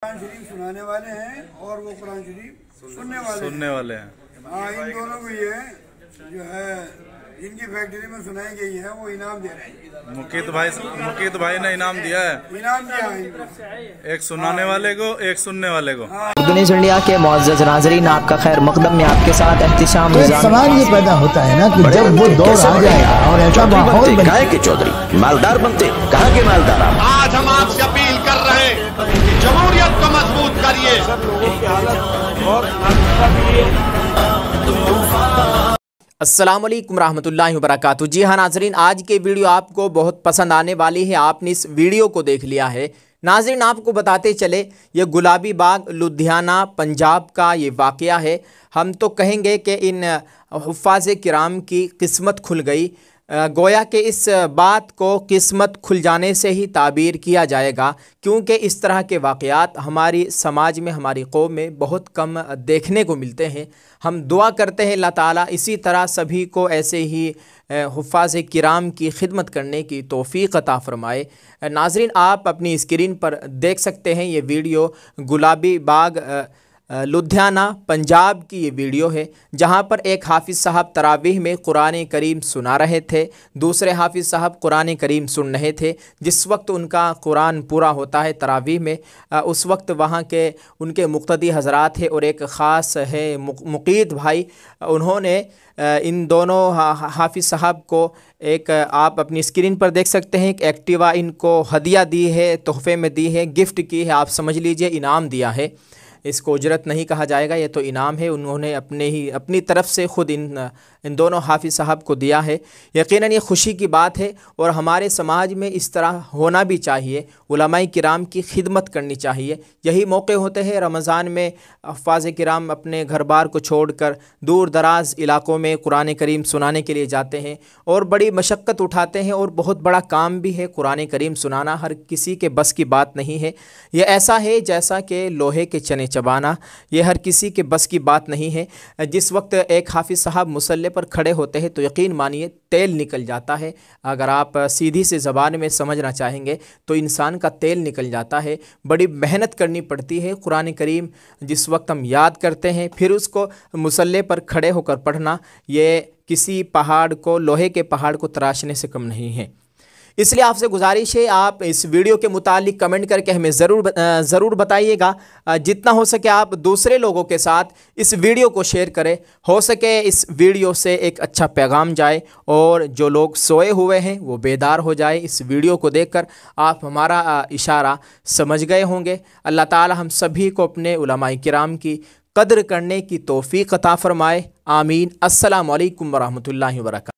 कुरान शरीफ सुनाने वाले हैं और वो कुरान शरीफ सुनने वाले हैं। हाँ, इन दोनों को ये जो है इनकी फैक्ट्री में सुनाई गई है वो इनाम दे रहे हैं। मुकीत भाई ने इनाम दिया है। इनाम दिया है एक सुनाने वाले को, एक सुनने वाले को। न्यूज़ इंडिया के मुअज़्ज़ज़ नाज़रीन, आपका खैर मक़दम में आपके साथ एहतिशाम। तो सवाल ये पैदा होता है ना कि जब वो दौर आ जाएगा और ऐसा माहौल कहा के चौधरी मालदार बनते, कहाँ के मालदार। आज हम आपसे अपील कर रहे हैं कि जमहूरियत को मजबूत करिए। अस्सलाम वालेकुम रहमतुल्लाहि व बरकातुहू। जी हाँ नाजरीन, आज के वीडियो आपको बहुत पसंद आने वाली है। आपने इस वीडियो को देख लिया है। नाजरीन, आपको बताते चले, ये गुलाबी बाग लुधियाना पंजाब का ये वाक़या है। हम तो कहेंगे कि इन हुफ़ाज़ किराम की किस्मत खुल गई। गोया कि इस बात को किस्मत खुल जाने से ही ताबीर किया जाएगा, क्योंकि इस तरह के वाक़यात हमारी समाज में, हमारी कौम में बहुत कम देखने को मिलते हैं। हम दुआ करते हैं अल्लाह ताला इसी तरह सभी को ऐसे ही हुफ़ाज़ किराम की खिदमत करने की तौफ़ीक़ अता फ़रमाए। नाज़रीन, आप अपनी स्क्रीन पर देख सकते हैं ये वीडियो गुलाबी बाग लुधियाना पंजाब की ये वीडियो है, जहाँ पर एक हाफिज़ साहब तरावीह में कुरान करीम सुना रहे थे। दूसरे हाफिज़ साहब कुरान करीम सुन रहे थे। जिस वक्त उनका कुरान पूरा होता है तरावीह में, उस वक्त वहाँ के उनके मुक़्तदी हज़रात है और एक ख़ास है मुकीत भाई, उन्होंने इन दोनों हाफिज़ साहब को एक, आप अपनी स्क्रीन पर देख सकते हैं, एक एक्टिवा इनको हदिया दी है, तोहफ़े में दी है, गिफ्ट की है, आप समझ लीजिए इनाम दिया है। इसको उजरत नहीं कहा जाएगा, ये तो इनाम है। उन्होंने अपनी तरफ से ख़ुद इन दोनों हाफिज़ साहब को दिया है। यकीनन ये खुशी की बात है और हमारे समाज में इस तरह होना भी चाहिए। उलमाए किराम की खिदमत करनी चाहिए। यही मौके होते हैं रमज़ान में हुफ़ाज़ किराम अपने घर बार को छोड़कर दूर दराज इलाक़ों में कुरान करीम सुनाने के लिए जाते हैं और बड़ी मशक्क़त उठाते हैं और बहुत बड़ा काम भी है। कुरान करीम सुनाना हर किसी के बस की बात नहीं है। यह ऐसा है जैसा कि लोहे के चने चबाना, ये हर किसी के बस की बात नहीं है। जिस वक्त एक हाफिज़ साहब मुसल्ले पर खड़े होते हैं तो यकीन मानिए तेल निकल जाता है। अगर आप सीधी सी ज़बान में समझना चाहेंगे तो इंसान का तेल निकल जाता है। बड़ी मेहनत करनी पड़ती है। कुरान करीम जिस वक्त हम याद करते हैं फिर उसको मुसल्ले पर खड़े होकर पढ़ना, ये किसी पहाड़ को, लोहे के पहाड़ को तराशने से कम नहीं है। इसलिए आपसे गुजारिश है, आप इस वीडियो के मुतालिक कमेंट करके हमें ज़रूर बताइएगा। जितना हो सके आप दूसरे लोगों के साथ इस वीडियो को शेयर करें। हो सके इस वीडियो से एक अच्छा पैगाम जाए और जो लोग सोए हुए हैं वो बेदार हो जाए। इस वीडियो को देखकर आप हमारा इशारा समझ गए होंगे। अल्लाह ताला हम सभी को अपने उलमाए किराम की कद्र करने की तौफ़ीक़ अता फ़रमाए। आमीन। अस्सलामु अलैकुम व रहमतुल्लाहि व बरकातुहू।